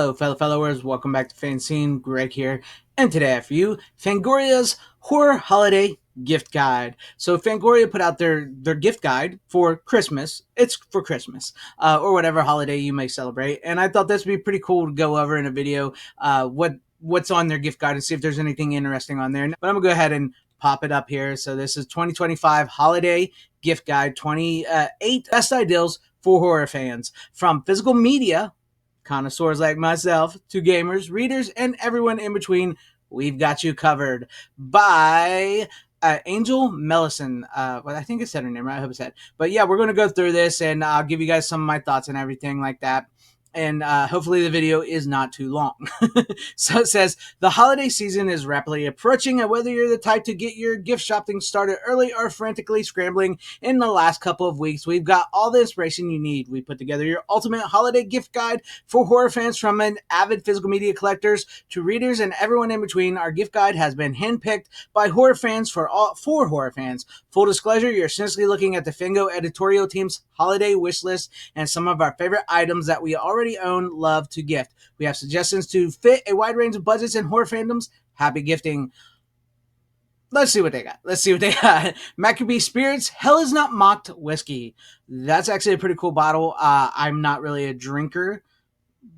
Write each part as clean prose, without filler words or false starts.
Hello, fellow followers. Welcome back to FanZcene. Greg here, and today I have for you Fangoria's Horror Holiday Gift Guide. So Fangoria put out their gift guide for Christmas. It's for Christmas, or whatever holiday you may celebrate. And I thought this would be pretty cool to go over in a video. What's on their gift guide and see if there's anything interesting on there. But I'm gonna go ahead and pop it up here. So this is 2025 Holiday Gift Guide 28 Best Ideals for Horror Fans from physical media connoisseurs like myself, to gamers, readers, and everyone in between. We've got you covered by Angel Mellison. Well, I think it said her name, right? I hope it said. But yeah, we're going to go through this, and I'll give you guys some of my thoughts and everything like that. And hopefully the video is not too long. So it says, the holiday season is rapidly approaching, and whether you're the type to get your gift shopping started early or frantically scrambling in the last couple of weeks, we've got all the inspiration you need. We put together your ultimate holiday gift guide for horror fans, from an avid physical media collectors to readers and everyone in between. Our gift guide has been handpicked by horror fans for horror fans. Full disclosure, you're essentially looking at the Fango editorial team's holiday wish list and some of our favorite items that we already own, love to gift. We have suggestions to fit a wide range of budgets and horror fandoms. Happy gifting. Let's see what they got. Maccabee Spirits Hell Is Not Mocked Whiskey. That's actually a pretty cool bottle. I'm not really a drinker,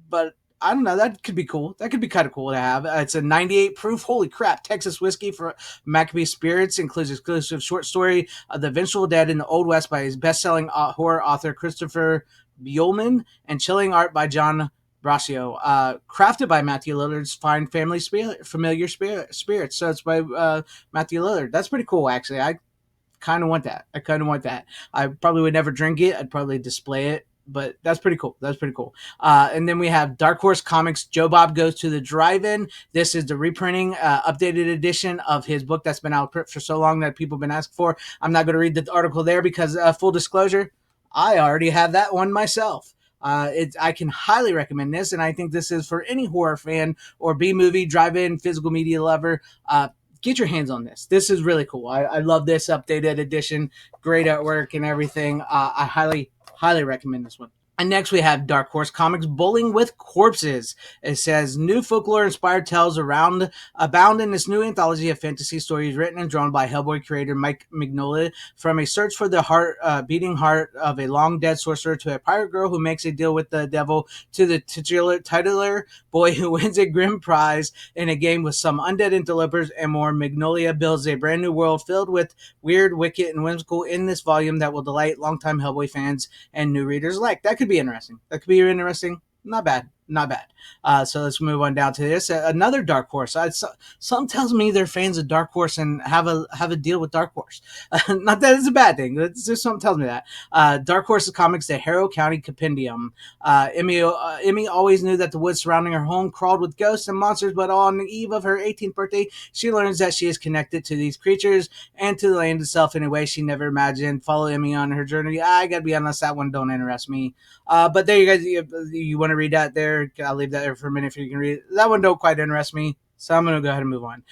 but I don't know. That could be cool. That could be kind of cool to have. It's a 98 proof. Holy crap. Texas whiskey for Maccabee Spirits. Includes exclusive short story of the Vengeful Dead in the Old West by his best-selling horror author Christopher Buehlman, and chilling art by John Brasio. Crafted by Matthew Lillard's fine family familiar spirits. So it's by Matthew Lillard. That's pretty cool, actually. I kind of want that. I probably would never drink it. I'd probably display it. But that's pretty cool. And then we have Dark Horse Comics Joe Bob Goes to the Drive-In. This is the reprinting, updated edition of his book that's been out for so long that people have been asking for. I'm not going to read the article there because, full disclosure, I already have that one myself. I can highly recommend this, and I think this is for any horror fan or B-movie, drive-in, physical media lover. Get your hands on this. This is really cool. I love this updated edition. Great artwork and everything. I highly recommend this one. And next we have Dark Horse Comics Bowling with Corpses. It says, new folklore-inspired tales abound in this new anthology of fantasy stories written and drawn by Hellboy creator Mike Mignola. From a search for the beating heart of a long-dead sorcerer to a pirate girl who makes a deal with the devil to the titular boy who wins a grim prize in a game with some undead interlopers and more, Magnolia builds a brand new world filled with weird, wicked, and whimsical in this volume that will delight longtime Hellboy fans and new readers alike. That could be interesting. Not bad. So let's move on down to this. Another Dark Horse. Something tells me they're fans of Dark Horse and have a deal with Dark Horse. Not that it's a bad thing. It's just something tells me that. Dark Horse Comics, the Harrow County Compendium. Emmy always knew that the woods surrounding her home crawled with ghosts and monsters, but on the eve of her 18th birthday, she learns that she is connected to these creatures and to the land itself in a way she never imagined. Follow Emmy on her journey. I gotta be honest, that one don't interest me. But there you guys, you want to read that there? I'll leave that there for a minute if you can read it. That one don't quite interest me, so I'm going to go ahead and move on.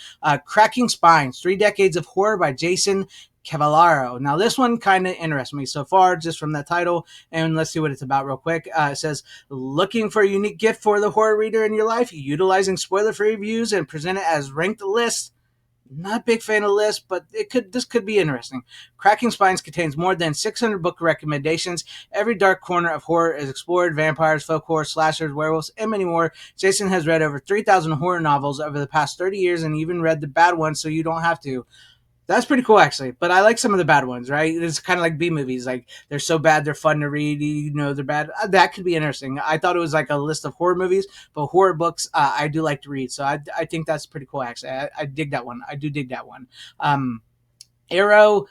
Cracking Spines, 3 Decades of Horror by Jason Cavallaro. Now, this one kind of interests me so far, just from that title, and let's see what it's about real quick. It says, looking for a unique gift for the horror reader in your life, utilizing spoiler-free reviews and present it as ranked lists. Not a big fan of lists, but this could be interesting. Cracking Spines contains more than 600 book recommendations. Every dark corner of horror is explored: vampires, folk horror, slashers, werewolves, and many more. Jason has read over 3,000 horror novels over the past 30 years and even read the bad ones, so you don't have to. That's pretty cool, actually. But I like some of the bad ones, right? It's kind of like B-movies. Like, they're so bad, they're fun to read. They're bad. That could be interesting. I thought it was like a list of horror movies, but horror books I do like to read. So I think that's pretty cool, actually. I dig that one. I do dig that one. Arrow...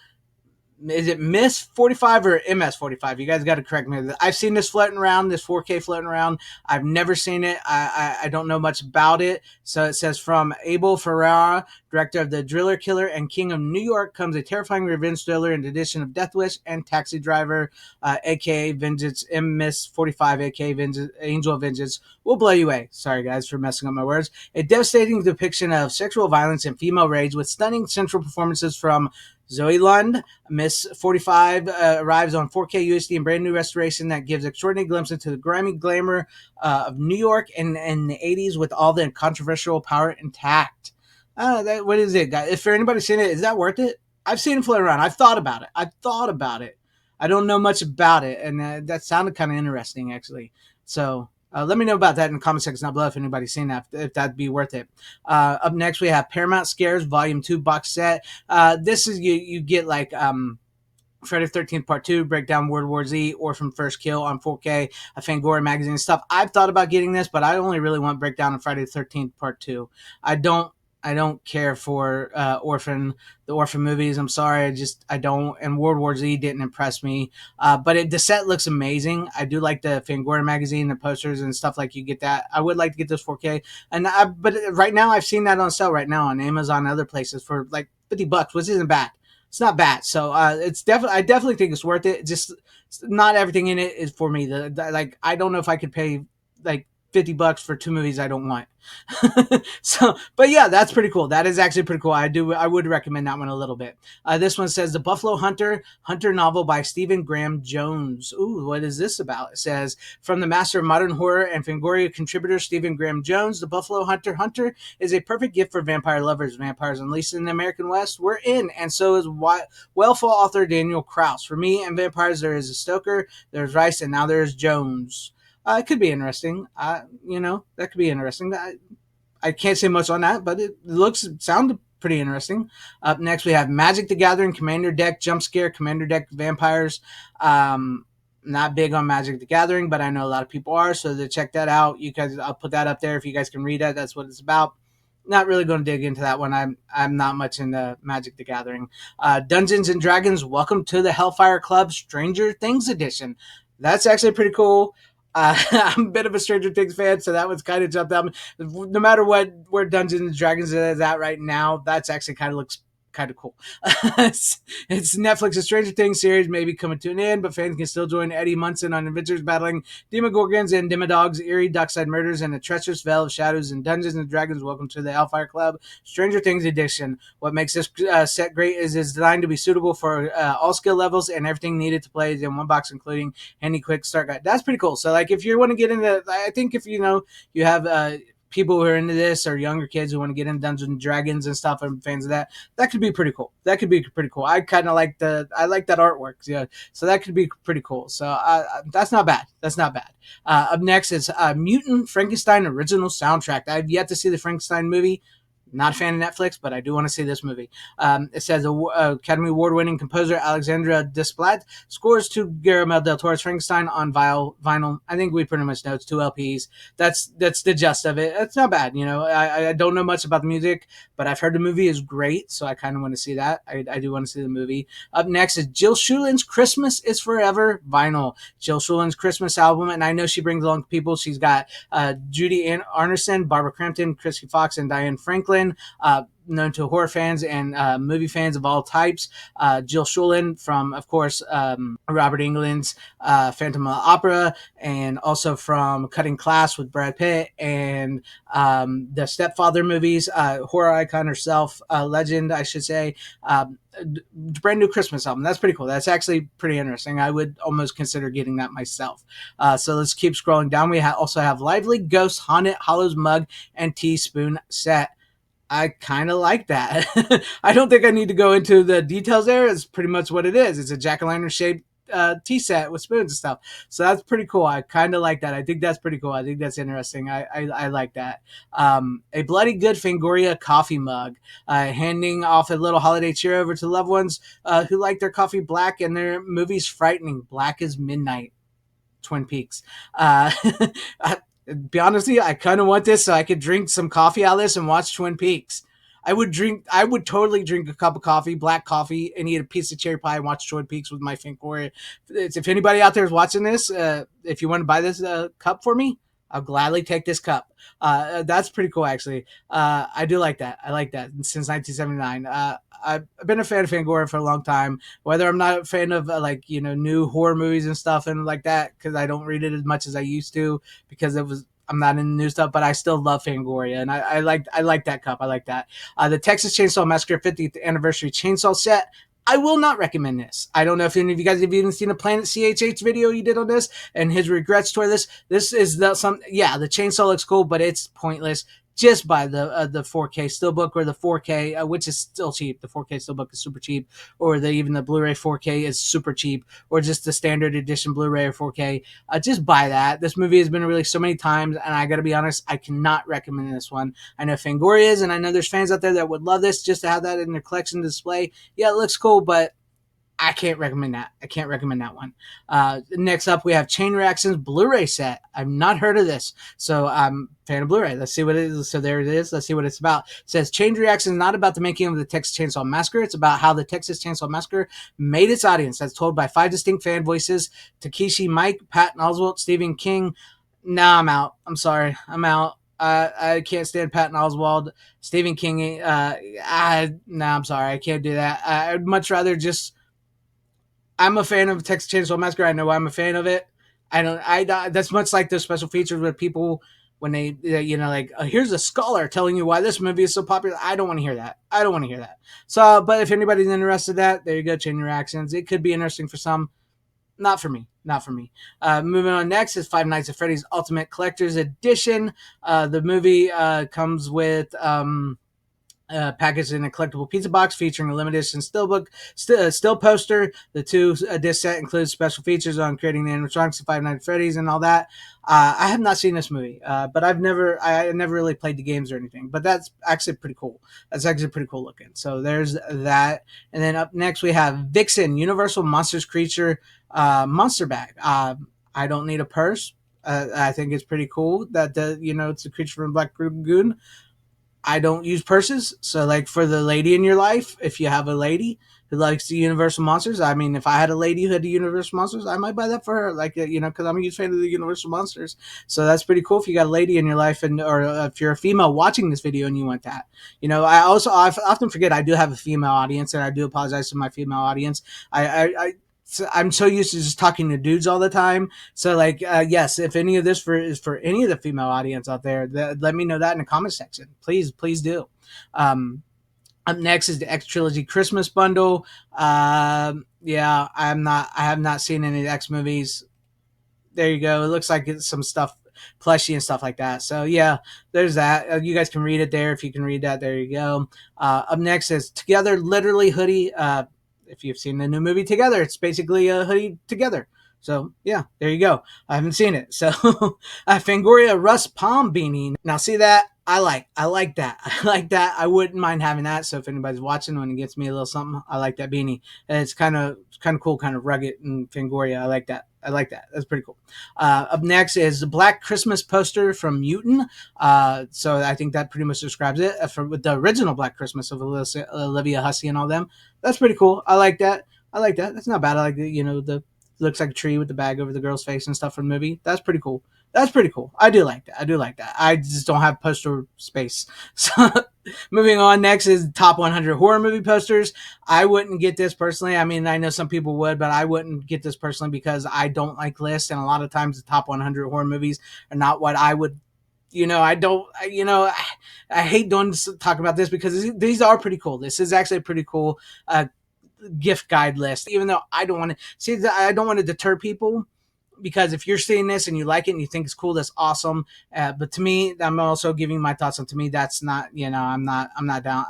Is it Miss 45 or MS 45? You guys got to correct me. I've seen this floating around, this 4K floating around. I've never seen it. I don't know much about it. So it says, from Abel Ferrara, director of The Driller Killer and King of New York, comes a terrifying revenge thriller in the edition of Death Wish and Taxi Driver, aka Vengeance. Miss 45, aka Angel of Vengeance, will blow you away. Sorry, guys, for messing up my words. A devastating depiction of sexual violence and female rage with stunning central performances from Zoe Lund, Miss 45, arrives on 4K USD and brand new restoration that gives extraordinary glimpse into the grimy glamour of New York in the 80s with all the controversial power intact. What is it, guys? If for anybody seen it, is that worth it? I've seen it float around. I've thought about it. I don't know much about it, and that sounded kind of interesting, actually. So let me know about that in the comment section down below if anybody's seen that, if that'd be worth it. Up next, we have Paramount Scares Volume 2 box set. This is you get like Friday the 13th Part 2, Breakdown World War Z, Orphan First Kill on 4K, a Fangoria magazine and stuff. I've thought about getting this, but I only really want Breakdown on Friday the 13th Part 2. I don't I don't care for the Orphan movies. I'm sorry, I don't. And World War Z didn't impress me. But the set looks amazing. I do like the Fangoria magazine, the posters and stuff like you get that. I would like to get those 4K. But right now I've seen that on sale right now on Amazon and other places for like $50, which isn't bad. It's not bad. So it's definitely, I definitely think it's worth it. Just not everything in it is for me. Like I don't know if I could pay like $50 for two movies I don't want. So, but yeah, that's pretty cool. That is actually pretty cool. I would recommend that one a little bit. This one says The Buffalo Hunter novel by Stephen Graham Jones. Ooh, what is this about? It says, from the master of modern horror and Fangoria contributor Stephen Graham Jones, The Buffalo Hunter is a perfect gift for vampire lovers. Vampires unleashed in the American West were in, and so is Wellfall author Daniel Kraus. For me and vampires, there is a Stoker, there's Rice, and now there's Jones. It could be interesting. That could be interesting. I can't say much on that, but it sounded pretty interesting. Up next, we have Magic the Gathering, Commander Deck, Jump Scare, Commander Deck Vampires. Not big on Magic the Gathering, but I know a lot of people are, so to check that out, you guys, I'll put that up there if you guys can read it. That's what it's about. Not really going to dig into that one. I'm not much into Magic the Gathering. Dungeons and Dragons, Welcome to the Hellfire Club, Stranger Things Edition. That's actually pretty cool. I'm a bit of a Stranger Things fan, so that one's kind of jumped out. No matter where Dungeons and Dragons is at right now, that's actually kind of looks kind of cool. It's Netflix's Stranger Things series may be coming to an end, but fans can still join Eddie Munson on adventures battling Demogorgons and Demodogs, eerie dockside murders, and a treacherous veil of shadows in Dungeons and Dragons. Welcome to the Hellfire Club, Stranger Things Edition. What makes this set great is it's designed to be suitable for all skill levels, and everything needed to play is in one box, including handy quick start guide. That's pretty cool. So, like, if you want to get into, I think if you have people who are into this or younger kids who want to get into Dungeons and Dragons and stuff and fans of that could be pretty cool. That could be pretty cool. I kind of like I like that artwork. Yeah. So that could be pretty cool. So that's not bad. That's not bad. Up next is Mutant Frankenstein original soundtrack. I've yet to see the Frankenstein movie. Not a fan of Netflix, but I do want to see this movie. It says Academy Award-winning composer Alexandra Desplat scores to Guillermo del Toro's Frankenstein on vinyl. I think we pretty much know it's 2 LPs. That's the gist of it. It's not bad. I don't know much about the music, but I've heard the movie is great, so I kind of want to see that. I do want to see the movie. Up next is Jill Schulin's Christmas is Forever vinyl. Jill Schulin's Christmas album, and I know she brings along people. She's got Judy Arneson, Barbara Crampton, Chrissy Fox, and Diane Franklin. Known to horror fans and movie fans of all types. Jill Schulin from, of course, Robert Englund's Phantom of the Opera, and also from Cutting Class with Brad Pitt and the Stepfather movies, horror icon herself, legend, I should say. Brand new Christmas album. That's pretty cool. That's actually pretty interesting. I would almost consider getting that myself. So let's keep scrolling down. We also have Lively Ghost Haunted Hollows mug and teaspoon set. I kind of like that. I don't think I need to go into the details there. It's pretty much what it is. It's a jack-o'-lantern shaped tea set with spoons and stuff. So that's pretty cool. I kind of like that. I think that's pretty cool. I think that's interesting. I like that. A Bloody Good Fangoria coffee mug. Handing off a little holiday cheer over to loved ones who like their coffee black and their movies frightening. Black as Midnight. Twin Peaks. Be honest with you, I kind of want this so I could drink some coffee out of this and watch Twin Peaks. I would totally drink a cup of coffee, black coffee, and eat a piece of cherry pie and watch Twin Peaks with my Fangoria. If anybody out there is watching this, if you want to buy this cup for me, I'll gladly take this cup. That's pretty cool, actually. I do like that. I like that since 1979. I've been a fan of Fangoria for a long time. Whether I'm not a fan of new horror movies and stuff and like that, because I don't read it as much as I used to, because I'm not in the new stuff, but I still love Fangoria, and I like that cup. I like that. The Texas Chainsaw Massacre 50th anniversary chainsaw set. I will not recommend this. I don't know if any of you guys have even seen a Planet CHH video he did on this and his regrets toward this. This is the chainsaw looks cool, but it's pointless. Just buy the 4K steelbook or the 4K, which is still cheap. The 4K steelbook is super cheap, or even the Blu-ray 4K is super cheap, or just the standard edition Blu-ray or 4K. Just buy that. This movie has been released so many times, and I got to be honest, I cannot recommend this one. I know Fangoria is, and I know there's fans out there that would love this just to have that in their collection display. Yeah, it looks cool, but I can't recommend that. I can't recommend that one. Next up, we have Chain Reaction's Blu-ray set. I've not heard of this, so I'm a fan of Blu-ray. Let's see what it is. So there it is. Let's see what it's about. It says Chain Reaction is not about the making of the Texas Chainsaw Massacre. It's about how the Texas Chainsaw Massacre made its audience. That's told by 5 distinct fan voices: Takeshi Mike, Patton Oswalt, Stephen King. Nah, I'm out. I'm sorry. I'm out. I can't stand Patton Oswalt, Stephen King. I'm sorry. I can't do that. I'd much rather just. I'm a fan of Texas Chainsaw Massacre. I know I'm a fan of it. I don't. That's much like those special features where people, when they, like, here's a scholar telling you why this movie is so popular. I don't want to hear that. I don't want to hear that. So, but if anybody's interested in that, there you go. Chain reactions. It could be interesting for some. Not for me. Not for me. Moving on next is Five Nights at Freddy's Ultimate Collector's Edition. The movie comes with. Packaged in a collectible pizza box featuring a limited edition steelbook, still poster. The two disc set includes special features on creating the animatronics of Five Nights at Freddy's and all that. I have not seen this movie, but I never really played the games or anything. But that's actually pretty cool. That's actually pretty cool looking. So there's that. And then up next we have Vixen, Universal Monsters Creature Monster Bag. I don't need a purse. I think it's pretty cool that it's a creature from Black Lagoon. I don't use purses. So, like, for the lady in your life, if you have a lady who likes the Universal Monsters, I mean, if I had a lady who had the Universal Monsters, I might buy that for her. Like, because I'm a huge fan of the Universal Monsters. So that's pretty cool if you got a lady in your life, or if you're a female watching this video and you want that. I often forget I do have a female audience, and I do apologize to my female audience. I'm so used to just talking to dudes all the time. So, like, yes, if any of this is for any of the female audience out there, let me know that in the comment section. Please do. Up next is the X Trilogy Christmas bundle. Yeah, I have not seen any of the X movies. There you go. It looks like it's some stuff plushy and stuff like that. So yeah, there's that. You guys can read it there if you can read that. There you go. Up next is Together Literally Hoodie. If you've seen the new movie Together, it's basically a hoodie together. So yeah, there you go. I haven't seen it. So Fangoria Rust Palm Beanie. Now see that? I like that. I like that. I wouldn't mind having that. So if anybody's watching when it gets me a little something, I like that beanie. And it's kind of cool, kind of rugged and Fangoria. I like that. That's pretty cool. Up next is the Black Christmas poster from Mutant. So I think that pretty much describes it. With the original Black Christmas of Olivia Hussey and all them. That's pretty cool. I like that. That's not bad. I like the looks like a tree with the bag over the girl's face and stuff from the movie. That's pretty cool. I do like that. I just don't have poster space. So moving on, next is top 100 horror movie posters. I wouldn't get this personally. I mean, I know some people would, but I wouldn't get this personally because I don't like lists, and a lot of times the top 100 horror movies are not what I would. I hate doing talk about this because these are pretty cool. This is actually a pretty cool gift guide list, even though I don't want to deter people, because if you're seeing this and you like it and you think it's cool, that's awesome. But to me, I'm also giving my thoughts on, to me, that's not, I'm not down.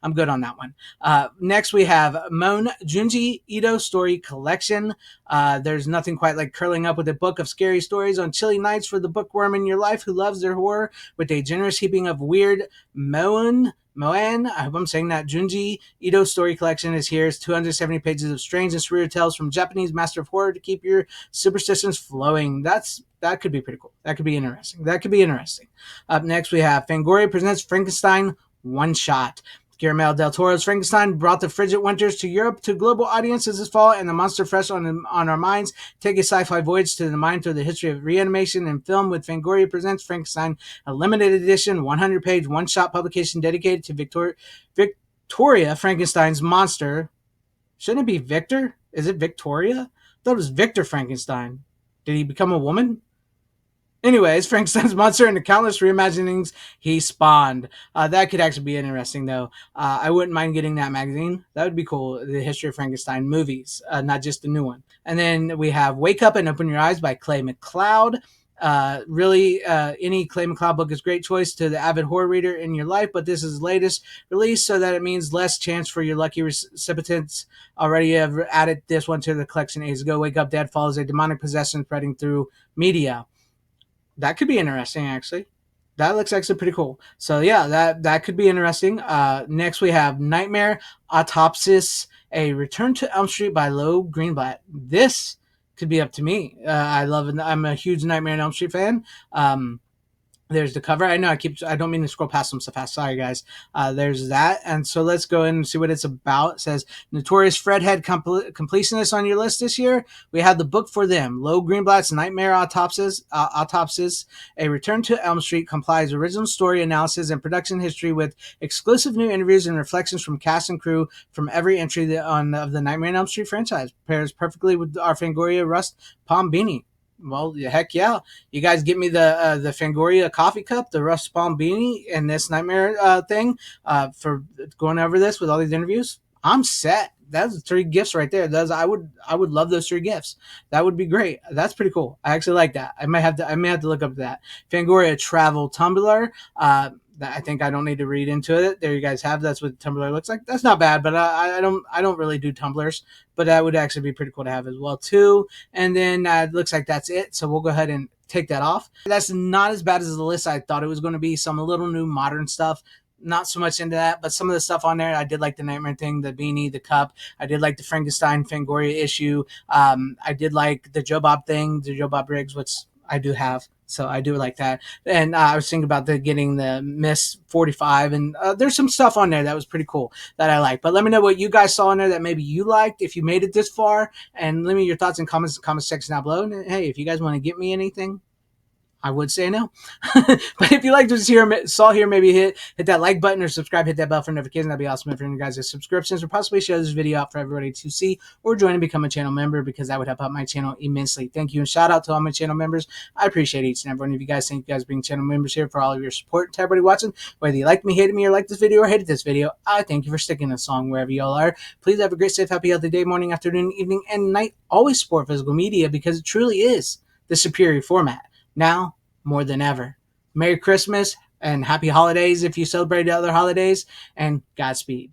I'm good on that one. Next we have Mon Junji Ito Story Collection. There's nothing quite like curling up with a book of scary stories on chilly nights for the bookworm in your life who loves their horror with a generous heaping of weird Moan, I hope I'm saying that. Junji Ito Story Collection is here. It's 270 pages of strange and surreal tales from Japanese master of horror to keep your superstitions flowing. That could be pretty cool. That could be interesting. Up next, we have Fangoria presents Frankenstein One Shot. Guillermo del Toro's Frankenstein brought the frigid winters to Europe to global audiences this fall, and the monster fresh on our minds. Take a sci-fi voyage to the mind through the history of reanimation and film with Fangoria Presents Frankenstein, a limited edition 100-page one-shot publication dedicated to Victoria Frankenstein's monster. Shouldn't it be Victor? Is it Victoria? I thought it was Victor Frankenstein. Did he become a woman? Anyways, Frankenstein's monster and the countless reimaginings he spawned. That could actually be interesting, though. I wouldn't mind getting that magazine. That would be cool. The History of Frankenstein movies, not just the new one. And then we have Wake Up and Open Your Eyes by Clay McLeod. Really, any Clay McLeod book is a great choice to the avid horror reader in your life, but this is his latest release, so that it means less chance for your lucky recipients. Already have added this one to the collection ages ago. Wake Up Dead follows a demonic possession spreading through media. That could be interesting, actually. That looks actually pretty cool. So yeah, that could be interesting. Next we have Nightmare Autopsis, a Return to Elm Street by Lo Greenblatt. This could be up to me. I love it. I'm a huge Nightmare on Elm Street fan. There's the cover. I know I don't mean to scroll past them so fast. Sorry, guys. There's that. And so let's go in and see what it's about. It says, Notorious Fredhead completionists on your list this year. We have the book for them. Lo Greenblatt's Nightmare Autopsis, A Return to Elm Street compiles original story analysis and production history with exclusive new interviews and reflections from cast and crew from every entry of the Nightmare on Elm Street franchise. Pairs perfectly with our Fangoria Rust Palm Beanie. Well, heck yeah! You guys get me the Fangoria coffee cup, the Rust Palm beanie, and this Nightmare thing for going over this with all these interviews. I'm set. That's 3 gifts right there. I would love those 3 gifts. That would be great. That's pretty cool. I actually like that. I may have to look up that Fangoria travel Tumblr. I think I don't need to read into it. There you guys have. That's what Tumblr looks like. That's not bad, but I don't really do Tumblrs. But that would actually be pretty cool to have as well too. And then it looks like that's it. So we'll go ahead and take that off. That's not as bad as the list I thought it was going to be. Some little new modern stuff. Not so much into that, but some of the stuff on there, I did like the Nightmare thing, the beanie, the cup. I did like the Frankenstein Fangoria issue. I did like the Joe Bob thing, the Joe Bob Briggs, which I do have. So I do like that. And I was thinking about getting the Miss 45, and there's some stuff on there that was pretty cool that I like. But let me know what you guys saw in there that maybe you liked if you made it this far, and let me know your thoughts and comments in the comment section down below. And hey, if you guys want to get me anything, I would say no. But if you liked what you saw here, maybe hit that like button or subscribe, hit that bell for notifications. That'd be awesome if you guys have subscriptions, or possibly share this video out for everybody to see, or join and become a channel member, because that would help out my channel immensely. Thank you, and shout out to all my channel members. I appreciate each and every one of you guys. Thank you guys for being channel members here, for all of your support. To everybody watching, whether you liked me, hated me, or liked this video, or hated this video, I thank you for sticking this song wherever y'all are. Please have a great, safe, happy, healthy day, morning, afternoon, evening, and night. Always support physical media, because it truly is the superior format. Now more than ever. Merry Christmas and happy holidays if you celebrate other holidays, and Godspeed.